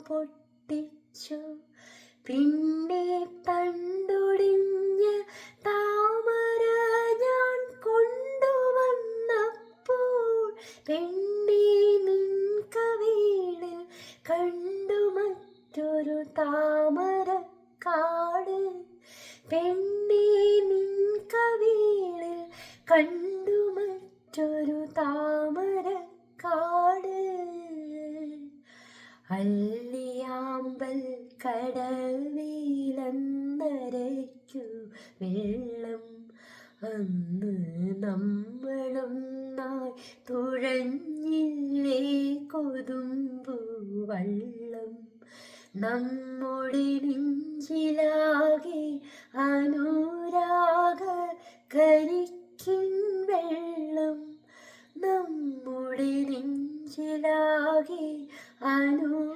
പൊട്ടിച്ചു. പിന്നെ തണ്ടൊടിഞ്ഞ താമര ഞാൻ കൊണ്ടുവന്നപ്പോൾ പെണ്ണേ നിൻ കവിളിൽ കണ്ടു മറ്റൊരു താമരക്കാട്. പെണ്ണേ നിൻ കവിളിൽ കണ്ടു മറ്റൊരു താമരക്കാട്. അല്ലിയാമ്പൽ കടവിലന്നരയ്ക്കു വെള്ളം അന്ന് നമ്മളൊന്നായി തുഴഞ്ഞില്ലേ കൊതുമ്പു വള്ളം. നമ്മുടെ നെഞ്ചിലാകെ അനുരാഗ കരിക്കിൻ വെള്ളം. നമ്മുടെ നെഞ്ചിലാകെ അനു